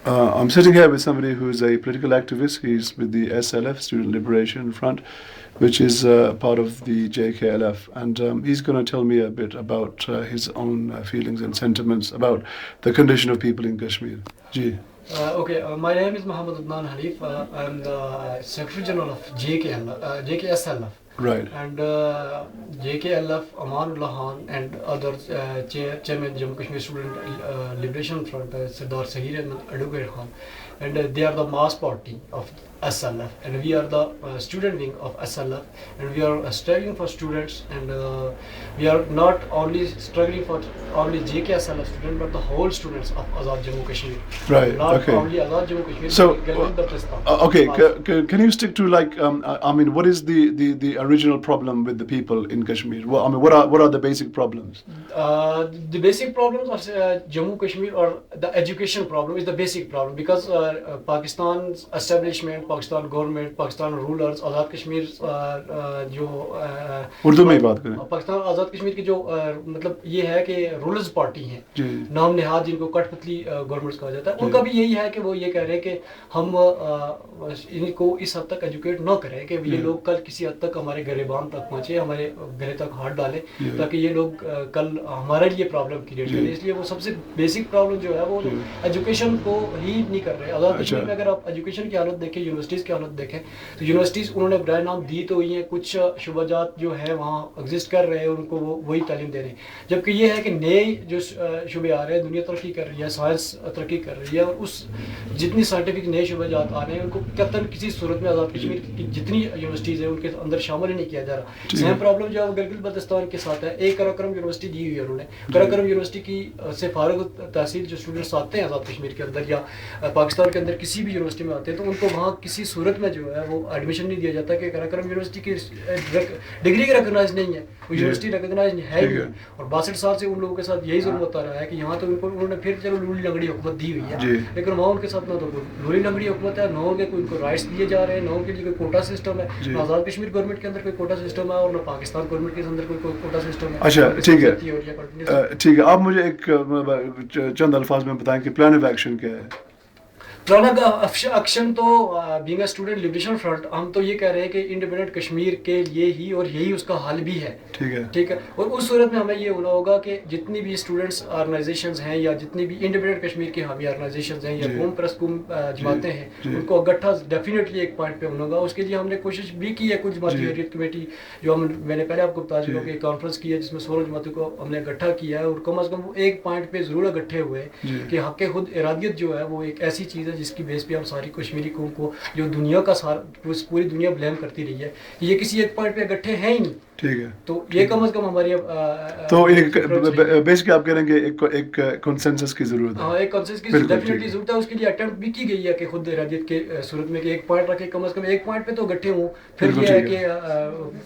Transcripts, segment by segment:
I'm sitting here with somebody who is a political activist. He's with the SLF, Student Liberation Front, which is part of the JKLF. And he's going to tell me a bit about his own feelings and sentiments about the condition of people in Kashmir. Ji. My name is Muhammad Adnan Hanif. I'm the Secretary General of JKSLF. Right. And JKLF, Amanullah Khan, and other Chairman Jammu Kashmir Student Liberation Front, Sardar Sahir Ahmed Advocate Khan, and they are the mass party of SLF, and we are the student wing of SLF, and we are struggling for students, and we are not only struggling for only JKSLF students, but the whole students of Azad Jammu Kashmir. Right. Not okay. only Azad Jammu Kashmir. So, can you stick to what is the original problem with the people in Kashmir? What are the basic problems? The basic problems of Jammu Kashmir, or the education problem, is the basic problem, because Pakistan's establishment, Pakistan government, Pakistan rulers, Azad Kashmir جو اردو میں بات کریں، پاکستان آزاد کشمیر کی جو مطلب یہ ہے کہ رولرز پارٹی ہیں، نام نہاد جن کو کٹ پتلی گورنمنٹس کہا جاتا ہے، ان کا بھی یہی ہے کہ وہ یہ کہہ رہے ہیں کہ ہم ان کو اس حد تک ایجوکیٹ نہ کریں کہ یہ لوگ کل کسی حد تک ہمارے گریبان تک پہنچے، ہمارے گھرے تک ہاتھ ڈالیں، تاکہ یہ لوگ کل ہمارے لیے پرابلم کریٹ کریں. اس لیے وہ سب سے بیسک پرابلم جو ہے وہ ایجوکیشن کو ہی نہیں کر رہے. آزاد کشمیر میں اگر آپ ایجوکیشن کی حالت دیکھیں، یونیورسٹیز کی حالت دیکھیں، تو یونیورسٹیز انہوں نے برائے نام دی تو ہوئی ہیں، کچھ شعبہ جات جو ہے وہاں ایگزسٹ کر رہے ہیں، ان کو وہی تعلیم دے رہے ہیں. جبکہ یہ ہے کہ نئے جو شعبے آ رہے ہیں، دنیا ترقی کر رہی ہے، سائنس ترقی کر رہی ہے، اور اس جتنی سائنٹیفک نئے شعبہ جات آ رہے ہیں ان کو قطعاً کسی صورت میں آزاد کشمیر کی جتنی یونیورسٹیز ہیں ان کے اندر شامل ہی نہیں کیا جا رہا. سیم پرابلم جو ہے وہ گلگت بلتستان کے ساتھ ہے. ایک قراقرم یونیورسٹی دی ہوئی ہے انہوں نے. قراقرم یونیورسٹی کی سے فارغ تحصیل جو اسٹوڈنٹس آتے ہیں آزاد کشمیر کے اندر یا پاکستان کے اندر کسی بھی یونیورسٹی میں آتے ہیں، تو ان کو وہاں کسی صورت میں جو ہے وہ ایڈمیشن نہیں دیا جاتا کہ قراقرم یونیورسٹی کی ڈگری ریکگنائز نہیں ہے، وہ یونیورسٹی ریکگنائز ہے ہی نہیں. اور 62 سال سے ان لوگوں کے ساتھ یہی ظلم ہوتا رہا ہے کہ یہاں تو ان کو انہوں نے پھر چلو لولی لنگڑی حکومت دی ہوئی ہے، لیکن وہاں ان کے ساتھ نہ تو کوئی لولی لنگڑی حکومت ہے، نہ ان کے کوئی ان کو رائٹس دیے جا رہے ہیں، نہ ان کے لیے کوئی کوٹا سسٹم ہے. نہ آزاد کشمیر گورنمنٹ کے اندر کوئی کوٹا سسٹم ہے، اور نہ پاکستان گورنمنٹ کے اندر کوئی کوٹا سسٹم ہے. اچھا ٹھیک ہے، آپ مجھے ایک چند الفاظ میں بتائیں کہ پلان آف ایکشن کیا ہے؟ پلان آف ایکشن تو being a student liberation front, ہم تو یہ کہہ رہے ہیں کہ انڈیپینڈنٹ کشمیر کے لیے ہی، اور یہی اس کا حل بھی ہے. ٹھیک ہے. اور اس صورت میں ہمیں یہ ہونا ہوگا کہ جتنی بھی اسٹوڈنٹس آرگنائزیشنز ہیں، یا جتنی بھی انڈیپینڈنٹ کشمیر کی حامی آرگنائزیشنز ہیں، یا قوم پرست قوم جماعتیں ہیں، ان کو اکٹھا ڈیفینیٹلی ایک پوائنٹ پہ ہونا ہوگا. اس کے لیے ہم نے کوشش بھی کی ہے. کچھ جماعتی حریت کمیٹی جو میں نے پہلے آپ کو بتا چکا کہ ایک کانفرنس کی ہے جس میں 16 جماعتوں کو ہم نے اکٹھا کیا ہے، اور کم از کم وہ ایک پوائنٹ پہ ضرور اکٹھے ہوئے کہ حق خود ارادیت جو ہے وہ ایک ایسی چیز ہے جس کی بیس پہ ہم ساری کشمیری قوم کو، جو دنیا کا پوری دنیا بلیم کرتی رہی ہے، یہ کسی ایک پوائنٹ پہ اکٹھے ہیں ہی نہیں. ٹھیک ہے. تو یہ کم از کم ہماری تو بیسکلی آپ کہہ رہے ہیں کہ ایک کنسنسس کی ضرورت ہے. ہاں، ایک کنسنسس کی ڈیفینیٹلی ضرورت ہے. اس کے لیے اٹیمپٹ بھی کی گئی ہے کہ خود ارادیت کے صورت میں کہ ایک پوائنٹ رکھے، کم از کم ایک پوائنٹ پہ تو اکٹھے ہوں. پھر یہ ہے کہ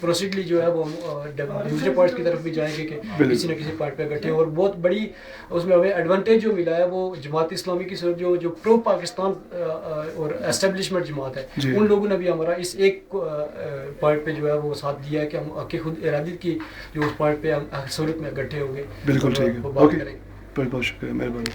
پروسیڈلی جو ہے وہ دوسرے پوائنٹس کی طرف بھی جائیں گے کہ کسی نہ کسی پوائنٹ پہ اکٹھے ہوں. اور بہت بڑی اس میں ہمیں ایڈوانٹیج جو ملا ہے وہ جماعت اسلامی کی صورت جو پرو پاکستان اور اسٹیبلشمنٹ جماعت ہے، ان لوگوں نے بھی ہمارا اس ایک پوائنٹ پہ جو ہے وہ ساتھ دیا ہے کہ ہم خود ارادیت کی جو اس پوائنٹ پہ ہم صورت میں اکٹھے ہوں گے. بالکل ٹھیک ہے. اوکے، بہت بہت شکریہ، مہربانی.